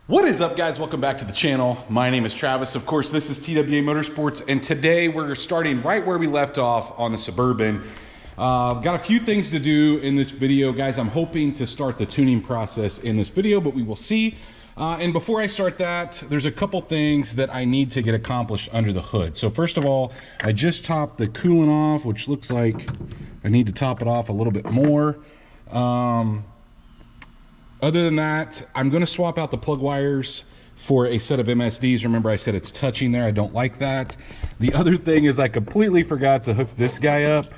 What is up, guys? Welcome back to the channel. My name is Travis. Of course, this is TWA Motorsports, and today we're starting right where we left off on the Suburban. Got a few things to do in this video, guys. I'm hoping to start the tuning process in this video, but we will see. And before I start that, there's a couple things that I need to get accomplished under the hood. So first of all, I just topped the coolant off, which looks like I need to top it off a little bit more. Other than that, I'm going to swap out the plug wires for a set of MSDs. Remember, I said it's touching there. I don't like that. The other thing is I completely forgot to hook this guy up,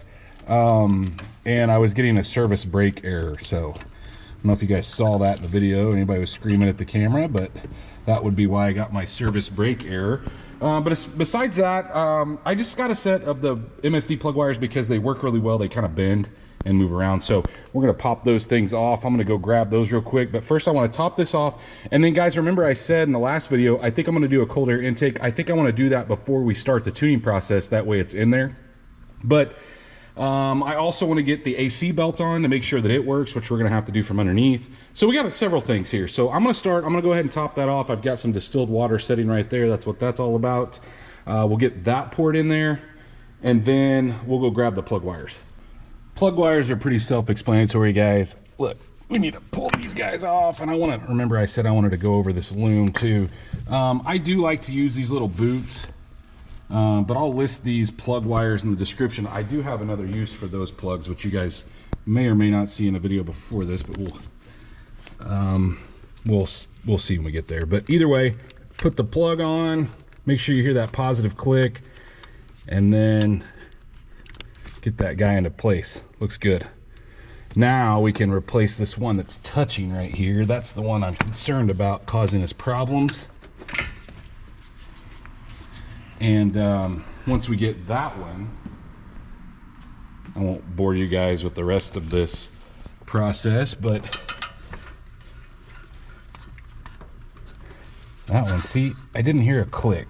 and I was getting a service brake error. So I don't know if you guys saw that in the video. Anybody was screaming at the camera, but that would be why I got my service brake error. But besides that, I just got a set of the MSD plug wires because they work really well. They kind of bend and move around. So we're gonna pop those things off. I'm gonna go grab those real quick. But first I wanna top this off. And then guys, remember I said in the last video, I think I'm gonna do a cold air intake. I think I wanna do that before we start the tuning process. That way it's in there. But I also wanna get the AC belt on to make sure that it works, which we're gonna have to do from underneath. So we got several things here. So I'm gonna go ahead and top that off. I've got some distilled water sitting right there. That's what that's all about. We'll get that poured in there, and then we'll go grab the plug wires. Plug wires are pretty self-explanatory, guys. Look, we need to pull these guys off, and I want to remember I said I wanted to go over this loom too. I do like to use these little boots, but I'll list these plug wires in the description. I do have another use for those plugs, which you guys may or may not see in a video before this, but we'll see when we get there. But either way, put the plug on, make sure you hear that positive click, and then get that guy into place. Looks good. Now we can replace this one that's touching right here. That's the one I'm concerned about causing us problems. And once we get that one, I won't bore you guys with the rest of this process, but that one, see, I didn't hear a click.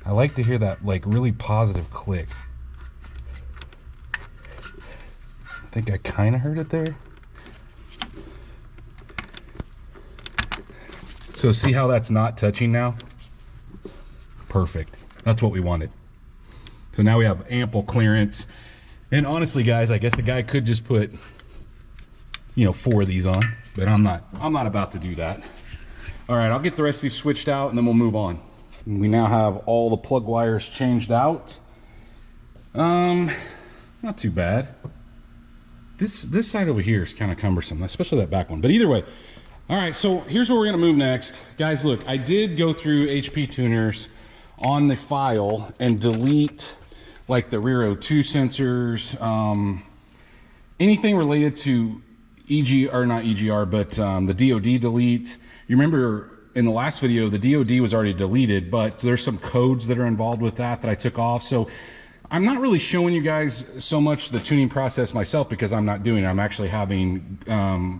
I like to hear that like really positive click. I think I kind of heard it there. So see how that's not touching now? Perfect. That's what we wanted. So now we have ample clearance. And honestly, guys, I guess the guy could just put, you know, 4 of these on, but I'm not about to do that. All right, I'll get the rest of these switched out and then we'll move on. We now have all the plug wires changed out. Not too bad. This side over here is kind of cumbersome, especially that back one. But either way, all right, so here's where we're gonna move next. Guys, look, I did go through HP tuners on the file and delete like the rear O2 sensors, anything related to EG, or not EGR, but the DOD delete. You remember in the last video, the DOD was already deleted, but there's some codes that are involved with that I took off. So I'm not really showing you guys so much the tuning process myself because I'm not doing it. I'm actually having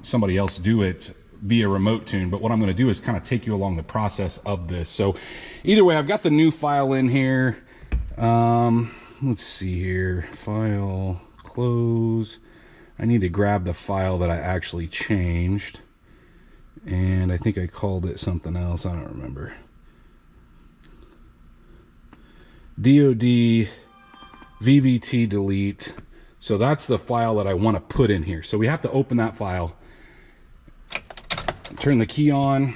somebody else do it via remote tune. But what I'm going to do is kind of take you along the process of this. So either way, I've got the new file in here. Let's see here. File, close. I need to grab the file that I actually changed. And I think I called it something else. I don't remember. DOD VVT delete. So that's the file that I want to put in here. So we have to open that file, turn the key on,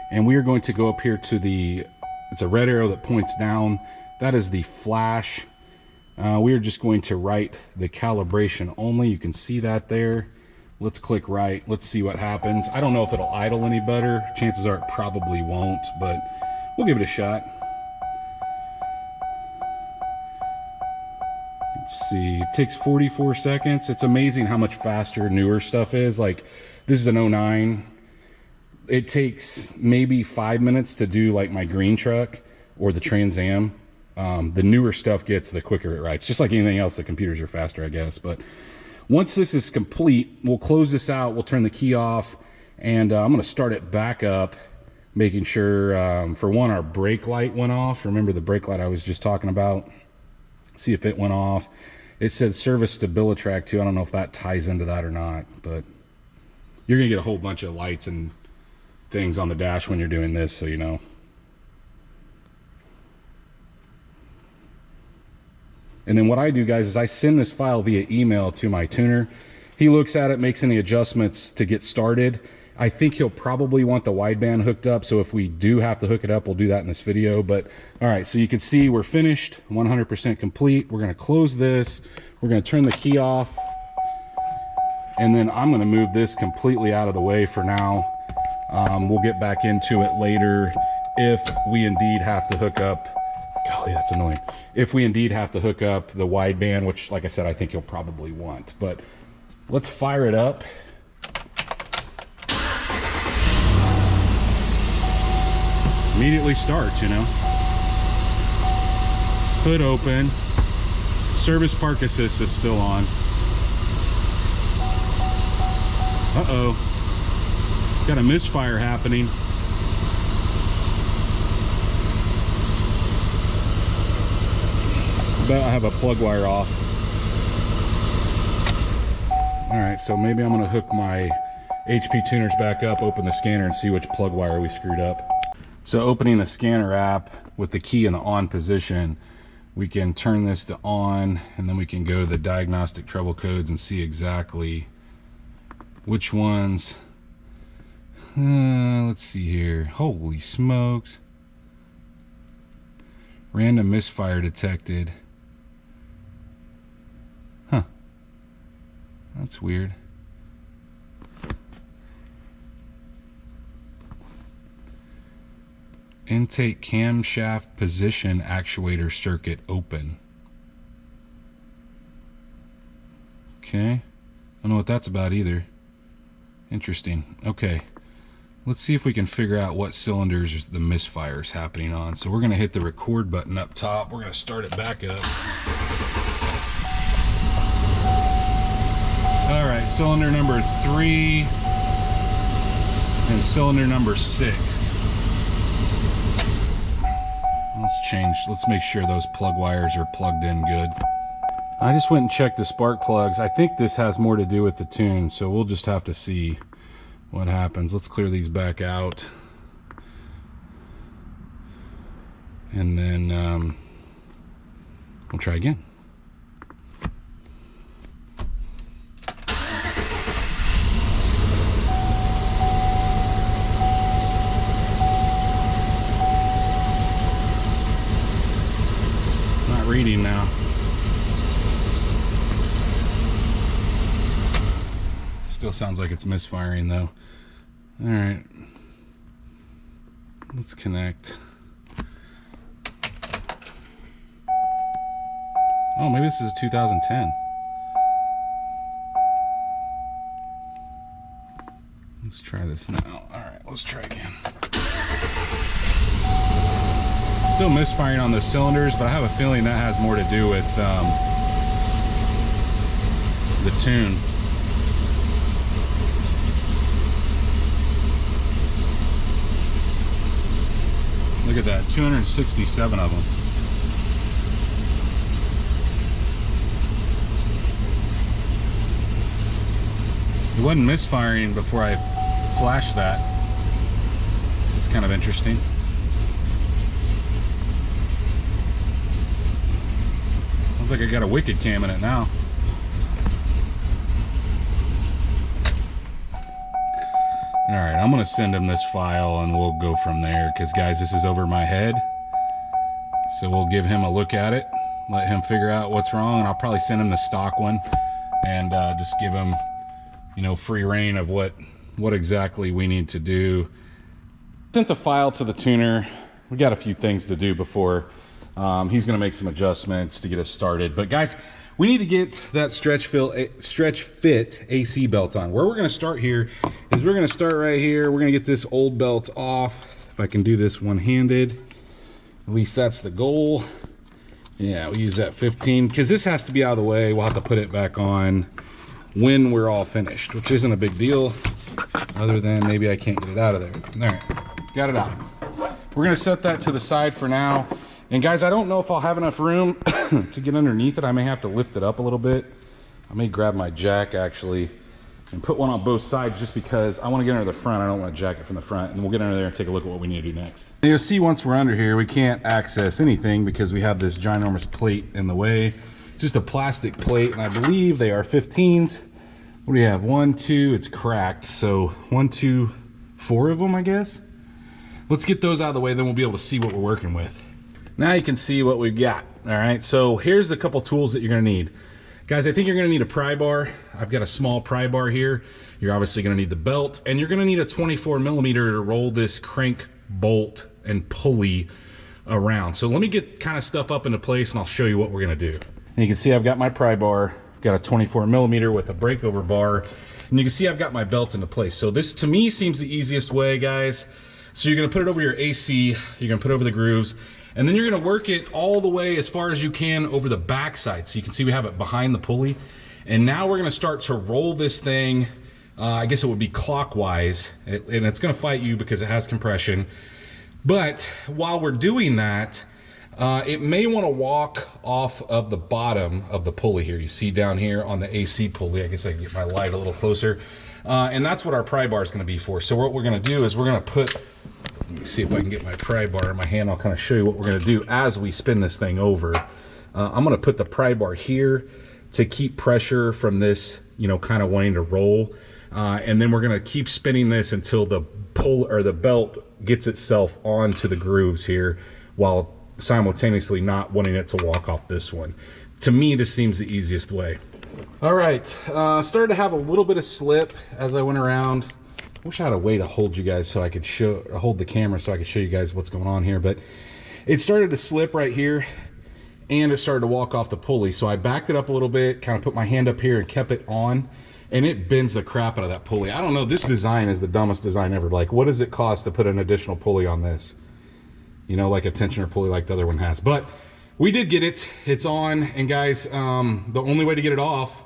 and we are going to go up here to the, it's a red arrow that points down. That is the flash. We are just going to write the calibration only. You can see that there. Let's click right. Let's see what happens. I don't know if it'll idle any better. Chances are it probably won't, but we'll give it a shot. Let's see, it takes 44 seconds. It's amazing how much faster newer stuff is. Like this is an 09. It takes maybe 5 minutes to do like my green truck or the Trans Am. The newer stuff gets, the quicker it writes. Just like anything else, the computers are faster, I guess. But once this is complete, we'll close this out. We'll turn the key off, and I'm going to start it back up, making sure, for one, our brake light went off. Remember the brake light I was just talking about? See if it went off. It said service StabiliTrak too. I don't know if that ties into that or not, but you're gonna get a whole bunch of lights and things on the dash when you're doing this, so you know. And then what I do, guys, is I send this file via email to my tuner. He looks at it, makes any adjustments to get started. I think he'll probably want the wideband hooked up, so if we do have to hook it up, we'll do that in this video. But all right, so you can see we're finished, 100% complete. We're gonna close this. We're gonna turn the key off, and then I'm gonna move this completely out of the way for now. We'll get back into it later if we indeed have to hook up. Golly, that's annoying. If we indeed have to hook up the wideband, which, like I said, I think you'll probably want. But let's fire it up. Immediately starts, you know. Hood open. Service park assist is still on. Uh-oh. Got a misfire happening. I have a plug wire off. All right, so maybe I'm gonna hook my HP tuners back up, open the scanner, and see which plug wire we screwed up. So opening the scanner app with the key in the on position, we can turn this to on, and then we can go to the diagnostic trouble codes and see exactly which ones. Let's see here. Holy smokes. Random misfire detected. Huh. That's weird. Intake camshaft position actuator circuit open. Okay. I don't know what that's about either. Interesting. Okay. Let's see if we can figure out what cylinders the misfire is happening on. So we're going to hit the record button up top. We're going to start it back up. All right, cylinder number 3 and cylinder number 6. Let's make sure those plug wires are plugged in good. I just went and checked the spark plugs. I think this has more to do with the tune, so we'll just have to see what happens. Let's clear these back out. And then we'll try again. Not reading now. Still sounds like it's misfiring though. All right, let's connect. Oh, maybe this is a 2010. Let's try this now. All right, let's try again. Still misfiring on those cylinders, but I have a feeling that has more to do with the tune. Look at that, 267 of them. It wasn't misfiring before I flashed that. It's kind of interesting. Looks like I got a wicked cam in it now. All right, I'm gonna send him this file and we'll go from there, because guys, this is over my head. So we'll give him a look at it, let him figure out what's wrong, and I'll probably send him the stock one and just give him, you know, free reign of what exactly we need to do. Sent the file to the tuner. We got a few things to do before he's gonna make some adjustments to get us started. But guys, we need to get that stretch fit AC belt on. Where we're gonna start here is we're gonna start right here. We're gonna get this old belt off. If I can do this one-handed, at least that's the goal. Yeah, we'll use that 15, because this has to be out of the way. We'll have to put it back on when we're all finished, which isn't a big deal, other than maybe I can't get it out of there. All right, got it out. We're gonna set that to the side for now. And guys, I don't know if I'll have enough room to get underneath it. I may have to lift it up a little bit. I may grab my jack actually and put one on both sides just because I want to get under the front. I don't want to jack it from the front, and we'll get under there and take a look at what we need to do next. You'll see once we're under here, we can't access anything because we have this ginormous plate in the way. Just a plastic plate, and I believe they are 15s. What do you have? 1, 2, it's cracked. So 1, 2, 4 of them, I guess. Let's get those out of the way, then we'll be able to see what we're working with. Now you can see what we've got. All right, so here's a couple tools that you're gonna need. Guys, I think you're gonna need a pry bar. I've got a small pry bar here. You're obviously gonna need the belt, and you're gonna need a 24mm to roll this crank bolt and pulley around. So let me get kind of stuff up into place and I'll show you what we're gonna do. And you can see I've got my pry bar, I've got a 24mm with a breakover bar, and you can see I've got my belt into place. So this to me seems the easiest way, guys. So you're gonna put it over your AC, you're gonna put it over the grooves, and then you're gonna work it all the way as far as you can over the backside. So you can see we have it behind the pulley. And now we're gonna start to roll this thing, I guess it would be clockwise, and it's gonna fight you because it has compression. But while we're doing that, it may wanna walk off of the bottom of the pulley here. You see down here on the AC pulley, I guess I can get my light a little closer. And that's what our pry bar is gonna be for. So what we're gonna do is we're gonna put, let me see if I can get my pry bar in my hand. I'll kind of show you what we're gonna do as we spin this thing over. I'm gonna put the pry bar here to keep pressure from this, you know, kind of wanting to roll. And then we're gonna keep spinning this until the pull or the belt gets itself onto the grooves here while simultaneously not wanting it to walk off this one. To me, this seems the easiest way. All right, started to have a little bit of slip as I went around. Wish I had a way to hold you guys so I could hold the camera so I could show you guys what's going on here, but it started to slip right here and it started to walk off the pulley. So I backed it up a little bit, kind of put my hand up here and kept it on, and it bends the crap out of that pulley. I don't know, this design is the dumbest design ever. Like, what does it cost to put an additional pulley on this? You know, like a tensioner pulley like the other one has. But we did get it, it's on, and guys, the only way to get it off,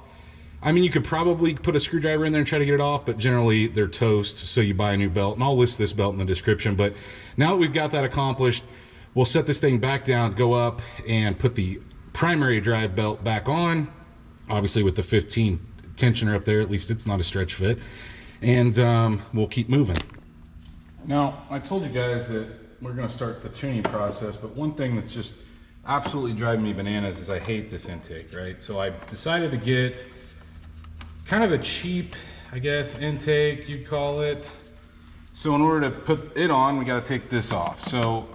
I mean, you could probably put a screwdriver in there and try to get it off, but generally they're toast, so you buy a new belt, and I'll list this belt in the description. But now that we've got that accomplished, we'll set this thing back down, go up, and put the primary drive belt back on, obviously with the 15 tensioner up there, at least it's not a stretch fit, and we'll keep moving. Now, I told you guys that we're gonna start the tuning process, but one thing that's just absolutely driving me bananas is I hate this intake, right? So I decided to get kind of a cheap, I guess, intake, you'd call it. So in order to put it on, we got to take this off. So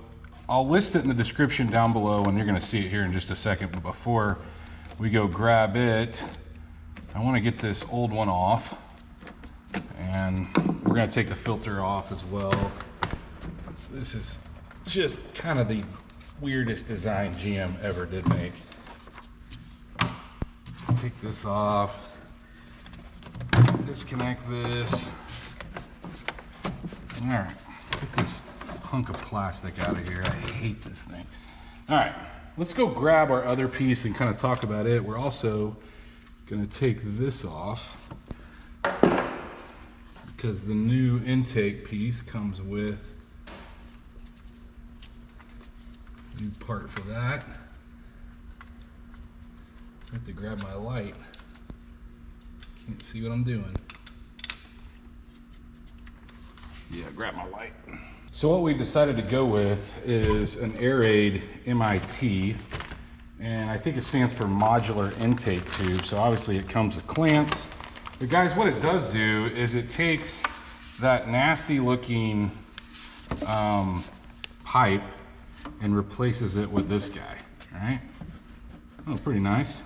I'll list it in the description down below, and you're going to see it here in just a second. But before we go grab it, I want to get this old one off, and we're going to take the filter off as well. This is just kind of the weirdest design GM ever did make. Take this off. Disconnect this. All right, get this hunk of plastic out of here. I hate this thing. All right, let's go grab our other piece and kind of talk about it. We're also gonna take this off because the new intake piece comes with a new part for that. I have to grab my light. Can't see what I'm doing. Yeah, grab my light. So what we decided to go with is an airaid m.i.t, and I think it stands for modular intake tube. So obviously it comes with clamps. But guys, what it does do is it takes that nasty looking pipe and replaces it with this guy, all right? Oh, pretty nice.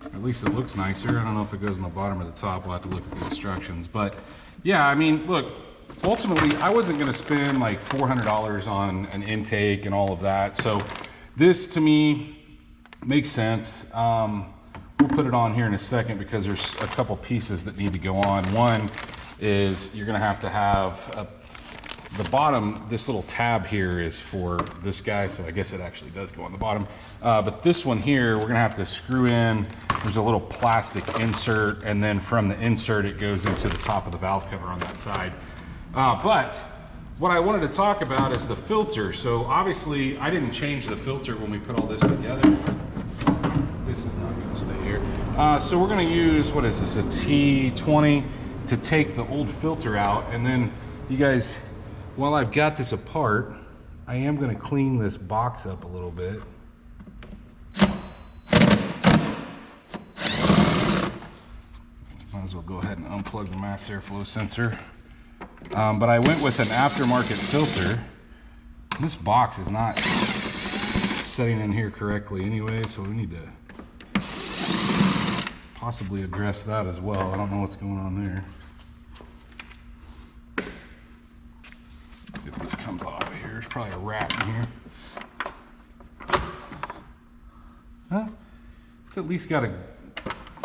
At least it looks nicer. I don't know if it goes on the bottom or the top. We'll have to look at the instructions. But yeah, I mean, look, ultimately, I wasn't going to spend like $400 on an intake and all of that. So this, to me, makes sense. We'll put it on here in a second because there's a couple pieces that need to go on. One is you're going to have the bottom, this little tab here is for this guy, so I guess it actually does go on the bottom. But this one here, we're gonna have to screw in. There's a little plastic insert, and then from the insert, it goes into the top of the valve cover on that side. But what I wanted to talk about is the filter. So obviously, I didn't change the filter when we put all this together. This is not gonna stay here. So we're gonna use, what is this, a T20? to take the old filter out. And then you guys, while I've got this apart, I am going to clean this box up a little bit. Might as well go ahead and unplug the mass airflow sensor. But I went with an aftermarket filter. This box is not setting in here correctly anyway, so we need to possibly address that as well. I don't know what's going on there. Let's see if this comes off of here. There's probably a rat in here. Huh? It's at least got a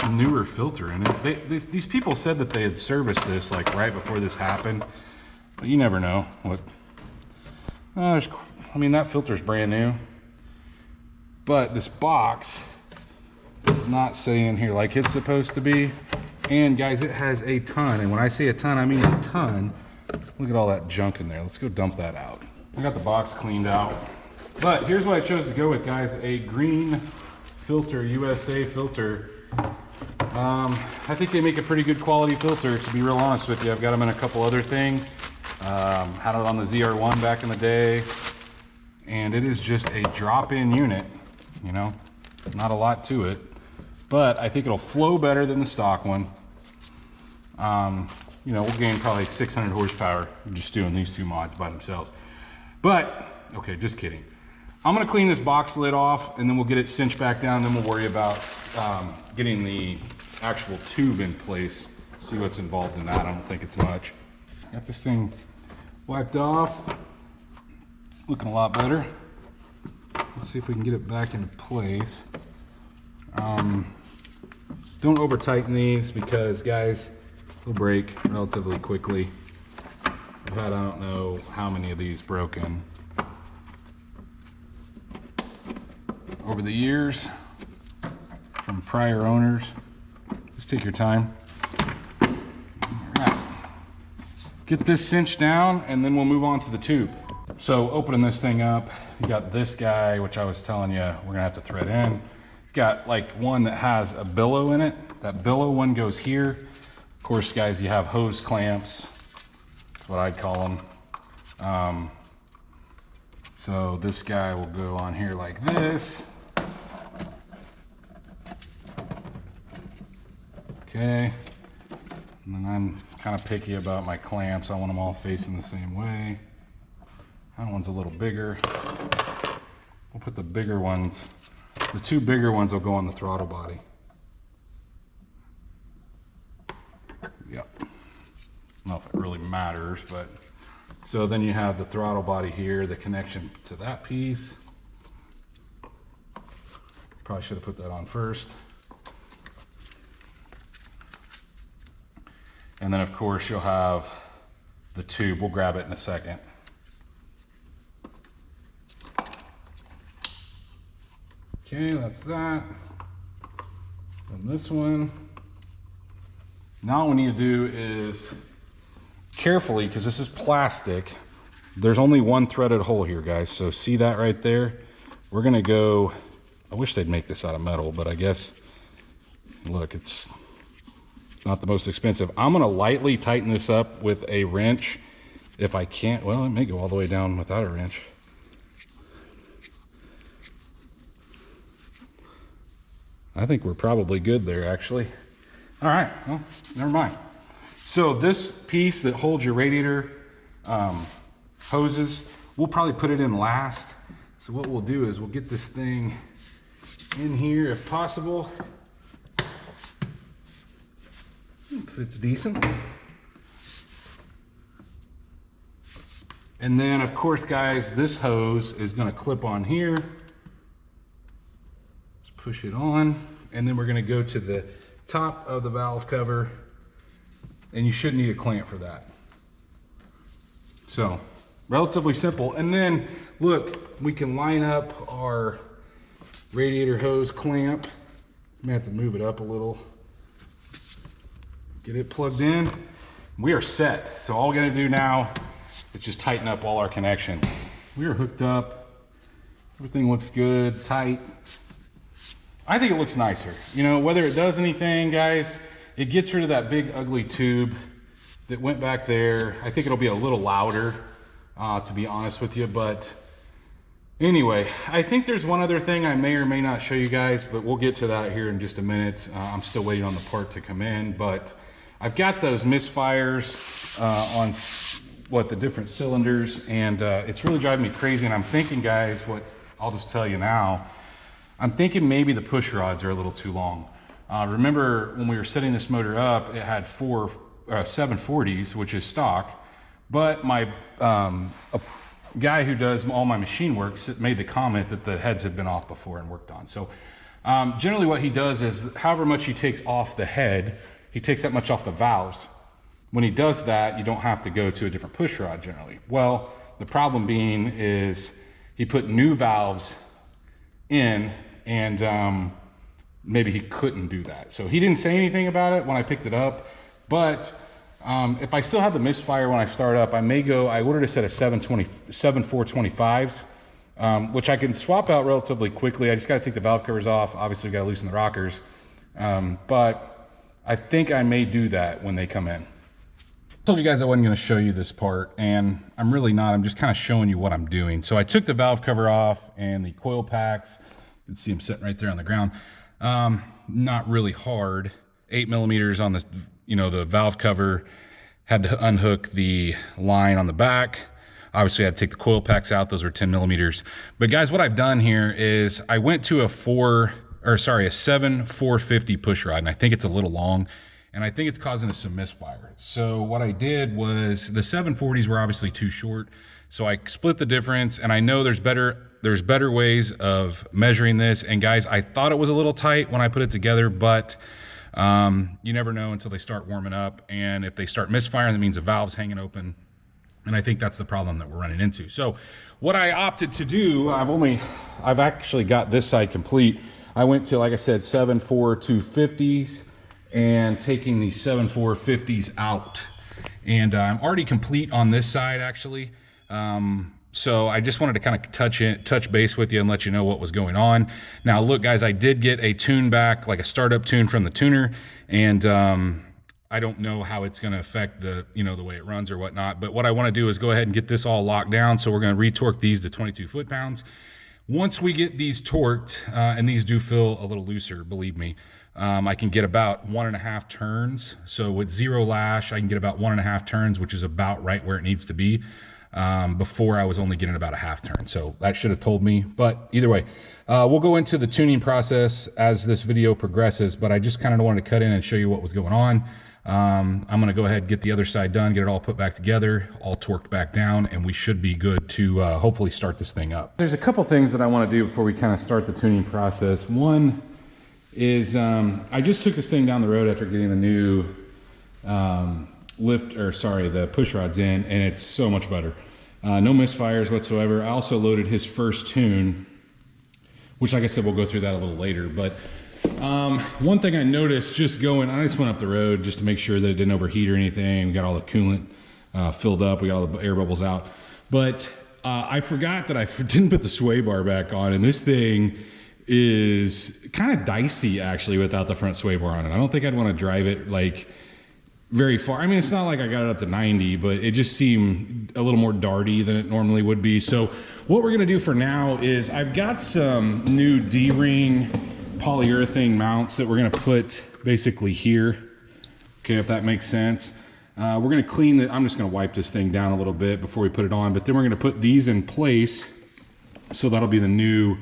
newer filter in it. These people said that they had serviced this like right before this happened, but you never know what. I mean, that filter's brand new, but this box is not sitting in here like it's supposed to be. And guys, it has a ton, and when I say a ton, I mean a ton. Look at all that junk in there. Let's go dump that out. I got the box cleaned out, but here's what I chose to go with, guys. A green filter, USA filter. I think they make a pretty good quality filter, to be real honest with you. I've got them in a couple other things. Had it on the ZR1 back in the day, and it is just a drop-in unit, you know, not a lot to it, but I think it'll flow better than the stock one. You know, we'll gain probably 600 horsepower just doing these two mods by themselves. But, okay, just kidding. I'm gonna clean this box lid off, and then we'll get it cinched back down, and then we'll worry about getting the actual tube in place, see what's involved in that. I don't think it's much. Got this thing wiped off, looking a lot better. Let's see if we can get it back into place. Don't over tighten these because, guys, they'll break relatively quickly. I've had, I don't know how many of these broken over the years from prior owners. Just take your time. All right. Get this cinched down, and then we'll move on to the tube. So opening this thing up, you got this guy, which I was telling you we're gonna have to thread in. You got like one that has a billow in it. That billow one goes here. Of course, guys, you have hose clamps. That's what I'd call them. So this guy will go on here like this. Okay, and then I'm kind of picky about my clamps. I want them all facing the same way. That one's a little bigger. We'll put the bigger ones, the two bigger ones will go on the throttle body. Yep. I don't know if it really matters, but so then you have the throttle body here, the connection to that piece. Probably should have put that on first. And then of course you'll have the tube. We'll grab it in a second. Okay, that's that. And this one. Now what we need to do is carefully, because this is plastic, there's only one threaded hole here, guys. So see that right there? We're gonna go, I wish they'd make this out of metal, but I guess, look, it's not the most expensive. I'm gonna lightly tighten this up with a wrench. If I can't, well, it may go all the way down without a wrench. I think we're probably good there, actually. All right, well, never mind. So this piece that holds your radiator hoses, we'll probably put it in last. So what we'll do is we'll get this thing in here if possible. If it's decent. And then of course, guys, this hose is gonna clip on here. Just push it on. And then we're gonna go to the top of the valve cover, and you shouldn't need a clamp for that. So relatively simple. And then look, we can line up our radiator hose clamp. I may have to move it up a little. Get it plugged in. We are set. So all we're gonna do now is just tighten up all our connection. We are hooked up. Everything looks good, tight. I think it looks nicer. You know, whether it does anything, guys, it gets rid of that big ugly tube that went back there. I think it'll be a little louder, to be honest with you, but anyway, I think there's one other thing I may or may not show you guys, but we'll get to that here in just a minute. I'm still waiting on the part to come in, but I've got those misfires on the different cylinders, and it's really driving me crazy. And I'm thinking, guys, what I'll just tell you now, I'm thinking maybe the push rods are a little too long. Remember when we were setting this motor up, it had 740s, which is stock, but my a guy who does all my machine work made the comment that the heads had been off before and worked on. So generally what he does is however much he takes off the head, he takes that much off the valves. When he does that, you don't have to go to a different push rod generally. Well, the problem being is he put new valves in, and maybe he couldn't do that. So he didn't say anything about it when I picked it up, but if I still have the misfire when I start up, I may go, I ordered a set of 7.425s, which I can swap out relatively quickly. I just got to take the valve covers off. Obviously, got to loosen the rockers. But I think I may do that when they come in. I told you guys I wasn't going to show you this part, and I'm really not. I'm just kind of showing you what I'm doing. So I took the valve cover off and the coil packs. You can see them sitting right there on the ground. Not really hard. 8 millimeters on the, the valve cover. Had to unhook the line on the back. Obviously, I had to take the coil packs out. Those are 10 millimeters. But guys, what I've done here is I went to a 7.450 push rod, and I think it's a little long, and I think it's causing us some misfire. So what I did was the 740s were obviously too short, so I split the difference, and I know there's better ways of measuring this. And guys, I thought it was a little tight when I put it together, but you never know until they start warming up, and if they start misfiring, that means the valve's hanging open, and I think that's the problem that we're running into. So what I opted to do, I've actually got this side complete. I went to, like I said, 7.4 and taking the 7.450s out, and I'm already complete on this side actually. So I just wanted to kind of touch base with you and let you know what was going on. Now look guys, I did get a tune back, like a startup tune from the tuner, and I don't know how it's going to affect the the way it runs or whatnot, but what I want to do is go ahead and get this all locked down. So we're going to retorque these to 22 foot-pounds. Once we get these torqued, and these do feel a little looser, believe me, I can get about 1.5 turns. So with 0 lash, I can get about 1.5 turns, which is about right where it needs to be. Before I was only getting about a half turn. So that should have told me, but either way, we'll go into the tuning process as this video progresses, but I just kind of wanted to cut in and show you what was going on. I'm going to go ahead and get the other side done, get it all put back together, all torqued back down, and we should be good to hopefully start this thing up. There's a couple things that I want to do before we kind of start the tuning process. One is I just took this thing down the road after getting the new the push rods in, and it's so much better. No misfires whatsoever. I also loaded his first tune, which like I said, we'll go through that a little later. But one thing I noticed I just went up the road just to make sure that it didn't overheat or anything. We got all the coolant filled up. We got all the air bubbles out. But I forgot that I didn't put the sway bar back on, and this thing is kind of dicey actually without the front sway bar on it. I don't think I'd want to drive it like very far. I mean, it's not like I got it up to 90, but it just seemed a little more darty than it normally would be. So what we're gonna do for now is I've got some new D-ring polyurethane mounts that we're gonna put basically here. Okay, if that makes sense. We're gonna clean I'm just gonna wipe this thing down a little bit before we put it on, but then we're gonna put these in place. So that'll be the new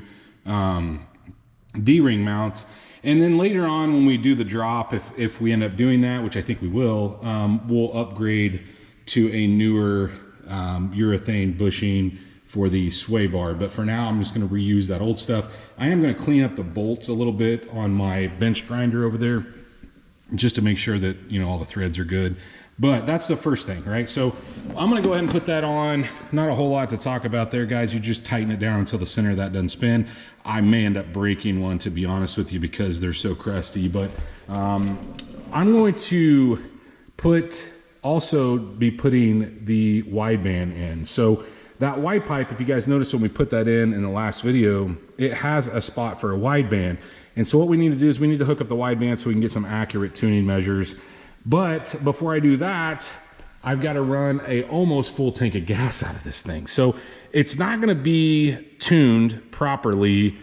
D-ring mounts. And then later on when we do the drop, if we end up doing that, which I think we will, we'll upgrade to a newer urethane bushing for the sway bar. But for now, I'm just going to reuse that old stuff. I am going to clean up the bolts a little bit on my bench grinder over there, just to make sure that all the threads are good. But that's the first thing, right? So I'm going to go ahead and put that on. Not a whole lot to talk about there, guys. You just tighten it down until the center of that doesn't spin. I may end up breaking one, to be honest with you, because they're so crusty. But I'm going to also be putting the wideband in. So that wide pipe, if you guys notice when we put that in the last video, it has a spot for a wideband. And so what we need to do is we need to hook up the wideband so we can get some accurate tuning measures. But before I do that, I've got to run a almost full tank of gas out of this thing. So it's not going to be tuned properly.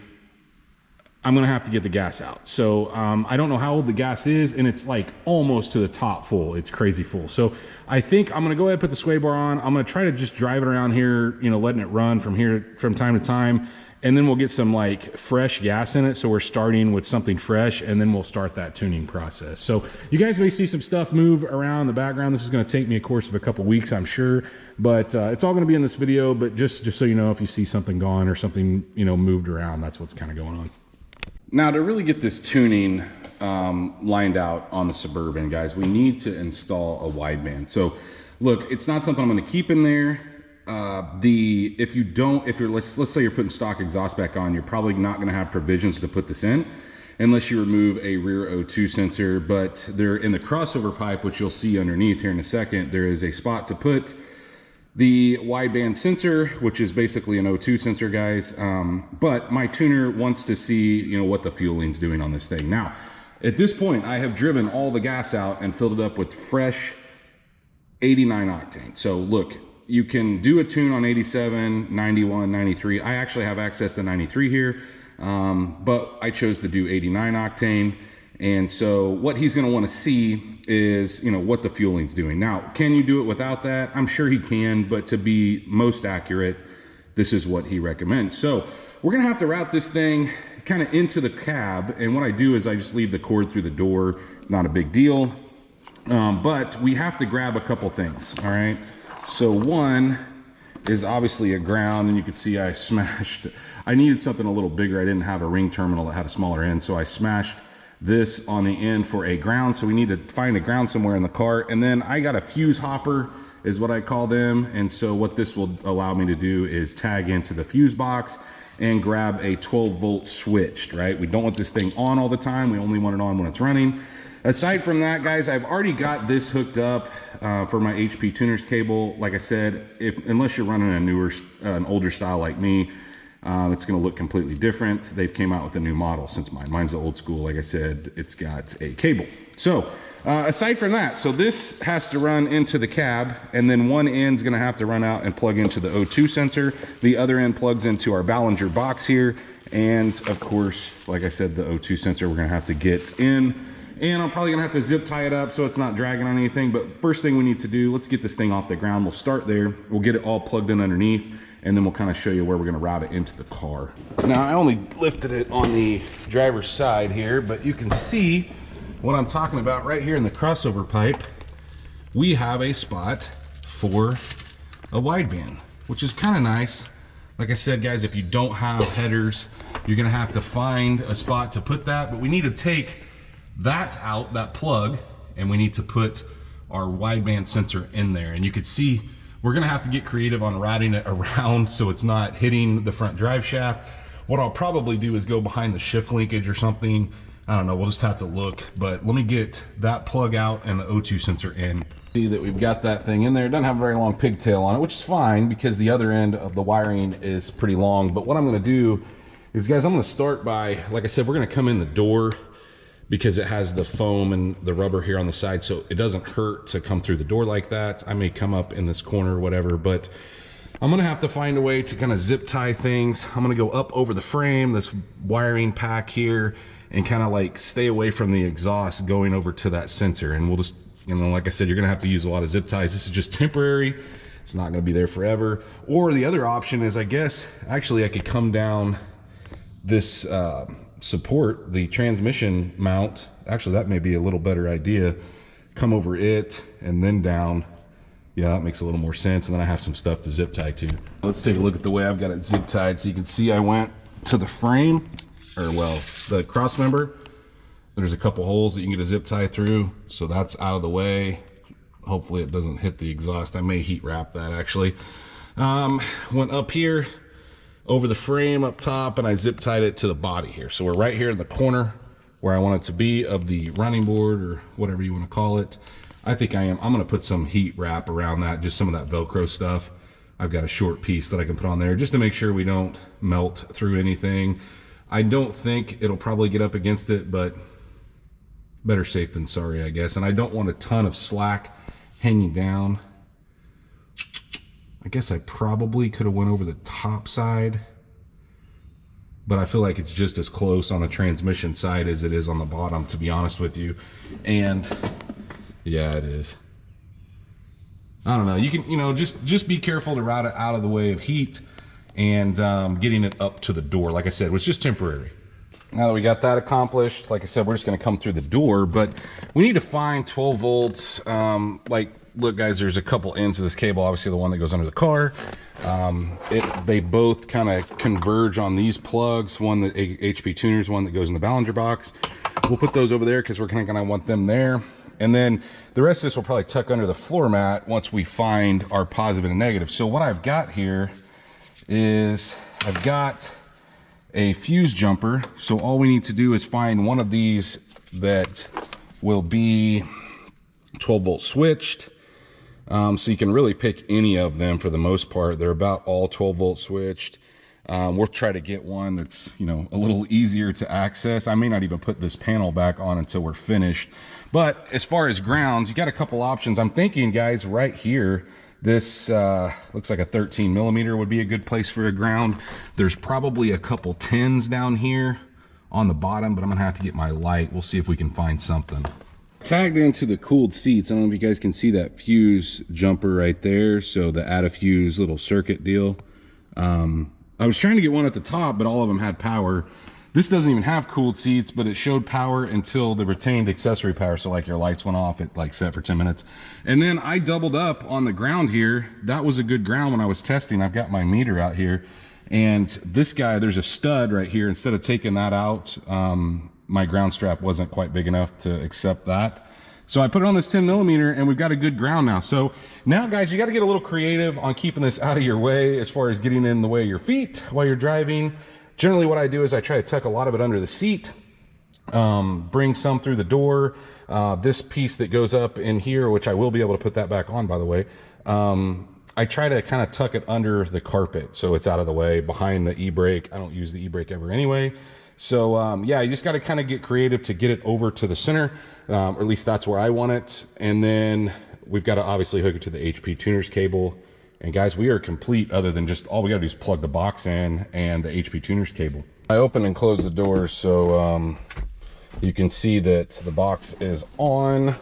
I'm going to have to get the gas out. So I don't know how old the gas is, and it's like almost to the top full. It's crazy full. So I think I'm going to go ahead and put the sway bar on. I'm going to try to just drive it around here, you know, letting it run from time to time. And then we'll get some like fresh gas in it. So we're starting with something fresh, and then we'll start that tuning process. So you guys may see some stuff move around in the background. This is going to take me a course of a couple weeks, I'm sure, but it's all going to be in this video. But just so you know, if you see something gone or something, you know, moved around, that's what's kind of going on. Now, to really get this tuning lined out on the Suburban, guys, we need to install a wideband. So look, it's not something I'm going to keep in there. Let's say you're putting stock exhaust back on, you're probably not going to have provisions to put this in unless you remove a rear O2 sensor. But there, in the crossover pipe, which you'll see underneath here in a second, there is a spot to put the wideband sensor, which is basically an O2 sensor, guys. But my tuner wants to see, you know, what the fueling's doing on this thing. Now, at this point, I have driven all the gas out and filled it up with fresh 89 octane. So look, you can do a tune on 87, 91, 93. I actually have access to 93 here, but I chose to do 89 octane. And so what he's going to want to see is, you know, what the fueling's doing. Now, can you do it without that? I'm sure he can, but to be most accurate, this is what he recommends. So we're going to have to route this thing kind of into the cab. And what I do is I just leave the cord through the door. Not a big deal. But we have to grab a couple things. All right. So one is obviously a ground, and you can see I smashed, I needed something a little bigger. I didn't have a ring terminal that had a smaller end. So I smashed this on the end for a ground. So we need to find a ground somewhere in the car. And then I got a fuse hopper is what I call them. And so what this will allow me to do is tag into the fuse box and grab a 12-volt switched, right? We don't want this thing on all the time. We only want it on when it's running. Aside from that, guys, I've already got this hooked up for my HP tuners cable. Like I said, unless you're running a newer, an older style like me, it's going to look completely different. They've came out with a new model since mine's the old school. Like I said, it's got a cable. So aside from that, so this has to run into the cab, and then one end's going to have to run out and plug into the O2 sensor. The other end plugs into our ballenger box here. And of course, like I said, the O2 sensor we're going to have to get in. And I'm probably gonna have to zip tie it up so it's not dragging on anything. But first thing we need to do, let's get this thing off the ground. We'll start there. We'll get it all plugged in underneath, and then we'll kind of show you where we're gonna route it into the car. Now, I only lifted it on the driver's side here, but you can see what I'm talking about right here in the crossover pipe. We have a spot for a wideband, which is kind of nice. Like I said, guys, if you don't have headers, you're gonna have to find a spot to put that. But we need to take that out, that plug, and we need to put our wideband sensor in there. And you can see we're gonna have to get creative on routing it around so it's not hitting the front drive shaft. What I'll probably do is go behind the shift linkage or something. I don't know, we'll just have to look. But let me get that plug out and the O2 sensor in. See that we've got that thing in there. It doesn't have a very long pigtail on it, which is fine because the other end of the wiring is pretty long. But what I'm gonna do is, guys, I'm gonna start by, like I said, we're gonna come in the door because it has the foam and the rubber here on the side, so it doesn't hurt to come through the door like that. I may come up in this corner or whatever, but I'm gonna have to find a way to kind of zip tie things. I'm gonna go up over the frame, this wiring pack here, and kind of like stay away from the exhaust going over to that sensor. And we'll just, you know, like I said, you're gonna have to use a lot of zip ties. This is just temporary. It's not gonna be there forever. Or the other option is, I guess, actually I could come down this support, the transmission mount. Actually, that may be a little better idea. Come over it and then down. Yeah, that makes a little more sense. And then I have some stuff to zip tie to. Let's take a look at the way I've got it zip tied. So you can see I went to the frame, or well, the cross member. There's a couple holes that you can get a zip tie through. So that's out of the way. Hopefully it doesn't hit the exhaust. I may heat wrap that actually. Went up here over the frame up top, and I zip tied it to the body here. So we're right here in the corner where I want it to be of the running board, or whatever you want to call it. I think I'm gonna put some heat wrap around that, just some of that Velcro stuff. I've got a short piece that I can put on there just to make sure we don't melt through anything. I don't think it'll probably get up against it, but better safe than sorry, I guess. And I don't want a ton of slack hanging down I guess I probably could have went over the top side, but I feel like it's just as close on the transmission side as it is on the bottom, to be honest with you. And yeah, it is. I don't know. You can, you know, just be careful to route it out of the way of heat and getting it up to the door. Like I said, it was just temporary. Now that we got that accomplished, like I said, we're just going to come through the door, but we need to find 12 volts. Like, look, guys, there's a couple ends of this cable. Obviously, the one that goes under the car. They both kind of converge on these plugs. One that HP tuners, one that goes in the Ballenger box. We'll put those over there because we're kind of going to want them there. And then the rest of this will probably tuck under the floor mat once we find our positive and negative. So what I've got here is I've got a fuse jumper. So all we need to do is find one of these that will be 12 volt switched. So you can really pick any of them for the most part. They're about all 12 volt switched. We'll try to get one that's, you know, a little easier to access. I may not even put this panel back on until we're finished. But as far as grounds, you got a couple options. I'm thinking, guys, right here, this looks like a 13 millimeter would be a good place for a ground. There's probably a couple 10s down here on the bottom, but I'm gonna have to get my light. We'll see if we can find something. Tagged into the cooled seats, I don't know if you guys can see that fuse jumper right there. So the add a fuse little circuit deal. I was trying to get one at the top, but all of them had power. This doesn't even have cooled seats, but it showed power until the retained accessory power. So like your lights went off, it like set for 10 minutes. And then I doubled up on the ground here. That was a good ground when I was testing. I've got my meter out here. And this guy, there's a stud right here. Instead of taking that out, my ground strap wasn't quite big enough to accept that. So I put it on this 10 millimeter and we've got a good ground now. So now, guys, you got to get a little creative on keeping this out of your way as far as getting in the way of your feet while you're driving. Generally what I do is I try to tuck a lot of it under the seat, bring some through the door. This piece that goes up in here, which I will be able to put that back on, by the way. I try to kind of tuck it under the carpet so it's out of the way behind the e-brake. I don't use the e-brake ever anyway. So yeah, you just got to kind of get creative to get it over to the center, or at least that's where I want it. And then we've got to obviously hook it to the HP tuners cable. And guys, we are complete other than just all we got to do is plug the box in and the HP tuners cable. I open and close the doors so you can see that the box is on.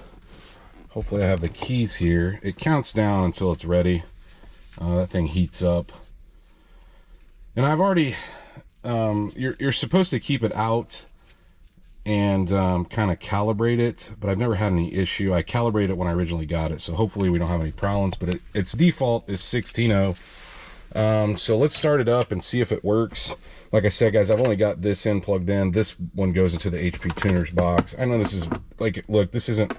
Hopefully I have the keys here. It counts down until it's ready. That thing heats up. And I've already... you're supposed to keep it out and kind of calibrate it, but I've never had any issue. I calibrated it when I originally got it, so hopefully we don't have any problems, but its default is 16.0. So let's start it up and see if it works. Like I said, guys, I've only got this end plugged in. This one goes into the HP tuners box. I know this is like, look, this isn't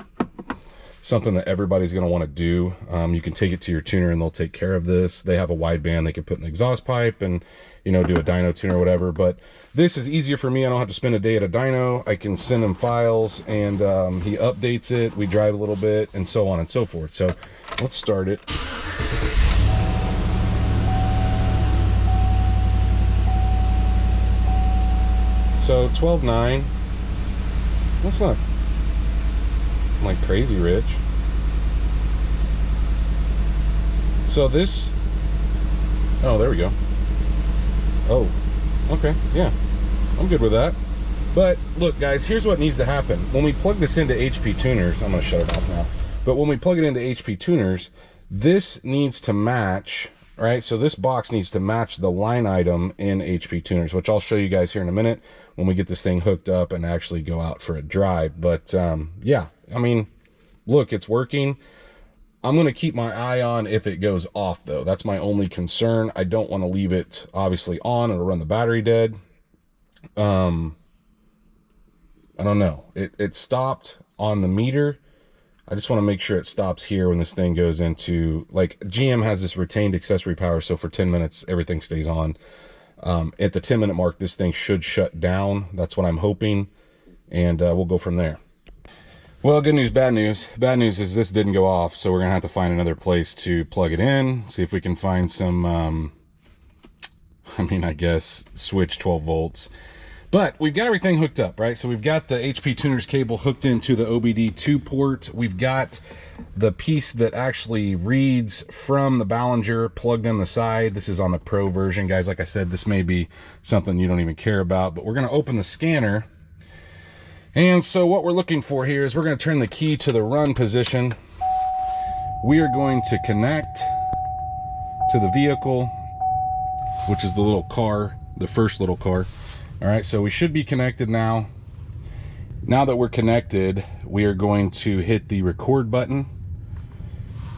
something that everybody's going to want to do. You can take it to your tuner and they'll take care of this. They have a wideband they can put in the exhaust pipe and, you know, do a dyno tune or whatever. But this is easier for me. I don't have to spend a day at a dyno. I can send him files and he updates it. We drive a little bit and so on and so forth. So let's start it. So 12.9. That's not like crazy rich. So this, oh, there we go. Oh, okay, yeah, I'm good with that. But look, guys, here's what needs to happen. When we plug this into HP tuners, I'm gonna shut it off now, but when we plug it into HP tuners, this needs to match, right? So this box needs to match the line item in HP tuners, which I'll show you guys here in a minute when we get this thing hooked up and actually go out for a drive. But yeah, I mean, look, it's working. I'm going to keep my eye on if it goes off, though. That's my only concern. I don't want to leave it, obviously, on. It'll run the battery dead. I don't know. It stopped on the meter. I just want to make sure it stops here when this thing goes into, like, GM has this retained accessory power, so for 10 minutes, everything stays on. At the 10-minute mark, this thing should shut down. That's what I'm hoping, and we'll go from there. Well, good news, bad news. Bad news is this didn't go off, so we're going to have to find another place to plug it in, see if we can find some, I mean, I guess, switch 12 volts. But we've got everything hooked up, right? So we've got the HP tuner's cable hooked into the OBD2 port. We've got the piece that actually reads from the ballenger plugged in the side. This is on the Pro version, guys. Like I said, this may be something you don't even care about, but we're going to open the scanner. And so what we're looking for here is we're going to turn the key to the run position. We are going to connect to the vehicle, which is the little car, the first little car. All right, so we should be connected now. Now that we're connected, we are going to hit the record button.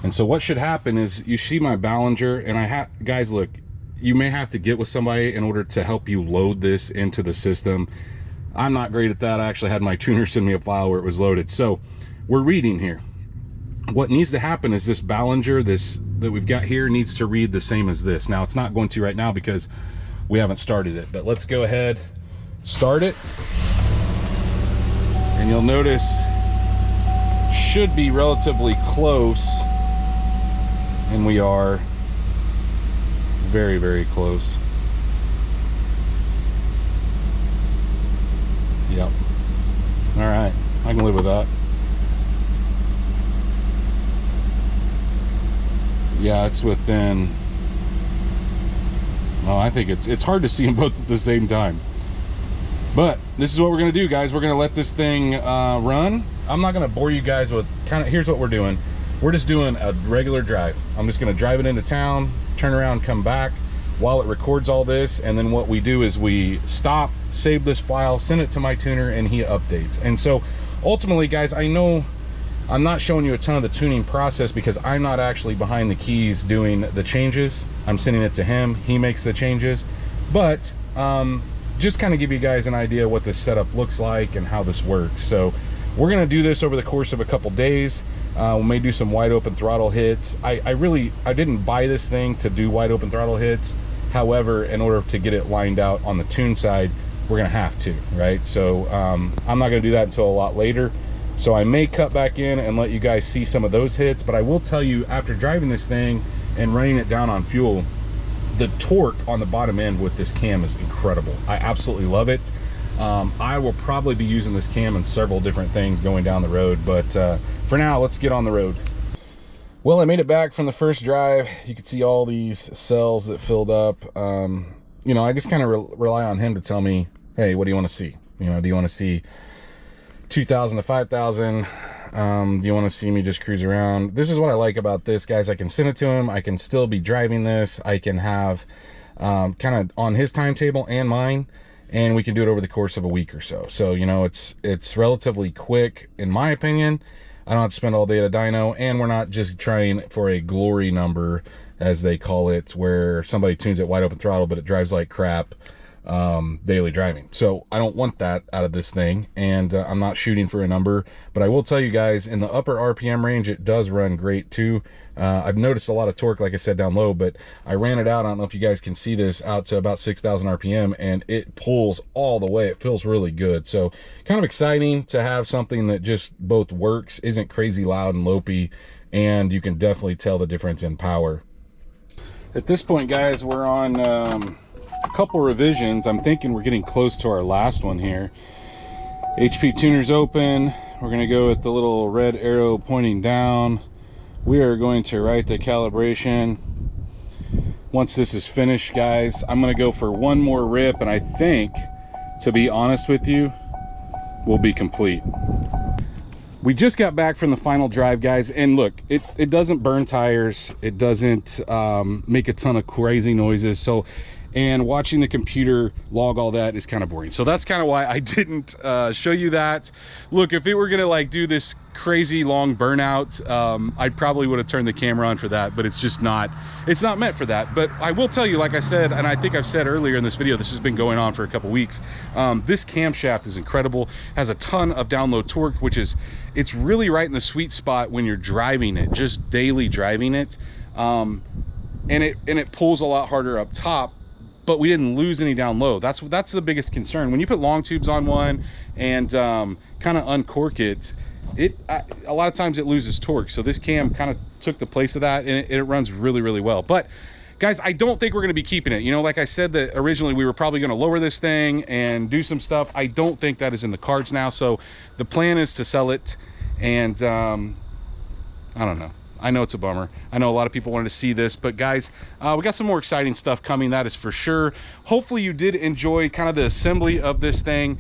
And so what should happen is you see my ballenger, and guys, look, you may have to get with somebody in order to help you load this into the system. I'm not great at that. I actually had my tuner send me a file where it was loaded. So we're reading here. What needs to happen is this ballenger, this that we've got here, needs to read the same as this. Now it's not going to right now because we haven't started it, but let's go ahead, start it. And you'll notice should be relatively close, and we are very, very close. Yep. All right, I can live with that. Yeah, it's within, well, I think it's hard to see them both at the same time. But this is what we're gonna do, guys. We're gonna let this thing run. I'm not gonna bore you guys with here's what we're doing. We're just doing a regular drive. I'm just gonna drive it into town, turn around, come back while it records all this, and then what we do is we stop, save this file, send it to my tuner, and he updates. And so ultimately, guys, I know I'm not showing you a ton of the tuning process because I'm not actually behind the keys doing the changes. I'm sending it to him, he makes the changes. But just kind of give you guys an idea what this setup looks like and how this works. So we're gonna do this over the course of a couple days. We may do some wide open throttle hits. I didn't buy this thing to do wide open throttle hits. However, in order to get it lined out on the tune side, we're gonna have to, right? So I'm not gonna do that until a lot later. So I may cut back in and let you guys see some of those hits, but I will tell you, after driving this thing and running it down on fuel, the torque on the bottom end with this cam is incredible. I absolutely love it. I will probably be using this cam in several different things going down the road, but for now, let's get on the road. Well, I made it back from the first drive. You can see all these cells that filled up. You know, I just kind of rely on him to tell me, hey, what do you want to see? You know, do you want to see 2,000 to 5,000? Do you want to see me just cruise around? This is what I like about this, guys. I can send it to him. I can still be driving this. I can have kind of on his timetable and mine, and we can do it over the course of a week or so. So, you know, it's relatively quick, in my opinion. I don't have to spend all day at a dyno, and we're not just trying for a glory number, as they call it, where somebody tunes it wide open throttle, but it drives like crap daily driving. So I don't want that out of this thing, and I'm not shooting for a number, but I will tell you guys, in the upper RPM range, it does run great too. I've noticed a lot of torque, like I said, down low, but I ran it out, I don't know if you guys can see this, out to about 6,000 RPM, and it pulls all the way. It feels really good. So kind of exciting to have something that just both works, isn't crazy loud and lopey, and you can definitely tell the difference in power. At this point, guys, we're on a couple revisions. I'm thinking we're getting close to our last one here. HP tuner's open. We're going to go with the little red arrow pointing down. We are going to write the calibration. Once this is finished, guys, I'm going to go for one more rip, and I think, to be honest with you, we'll be complete. We just got back from the final drive, guys, and look, it doesn't burn tires. It doesn't make a ton of crazy noises. So, and watching the computer log all that is kind of boring. So that's kind of why I didn't show you that. Look, if it were gonna like do this crazy long burnout, I probably would have turned the camera on for that, but it's just not, it's not meant for that. But I will tell you, like I said, and I think I've said earlier in this video, this has been going on for a couple weeks. This camshaft is incredible, has a ton of down low torque, which is, it's really right in the sweet spot when you're driving it, just daily driving it. And it pulls a lot harder up top, but we didn't lose any down low. That's the biggest concern. When you put long tubes on one and kind of uncork it, a lot of times it loses torque. So this cam kind of took the place of that, and it runs really, really well. But guys, I don't think we're going to be keeping it. You know, like I said, that originally we were probably going to lower this thing and do some stuff. I don't think that is in the cards now. So the plan is to sell it. And I don't know. I know it's a bummer. I know a lot of people wanted to see this, but guys, we got some more exciting stuff coming, that is for sure. Hopefully you did enjoy kind of the assembly of this thing,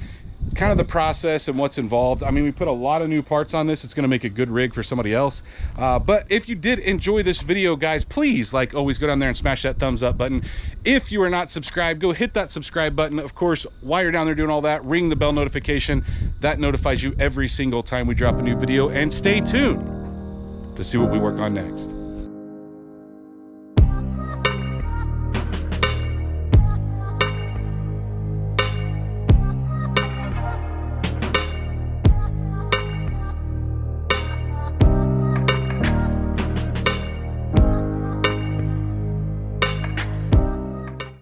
kind of the process and what's involved. I mean, we put a lot of new parts on this. It's going to make a good rig for somebody else. But if you did enjoy this video, guys, please, like always, go down there and smash that thumbs up button. If you are not subscribed, go hit that subscribe button. Of course, while you're down there doing all that, ring the bell notification. That notifies you every single time we drop a new video. And stay tuned to see what we work on next.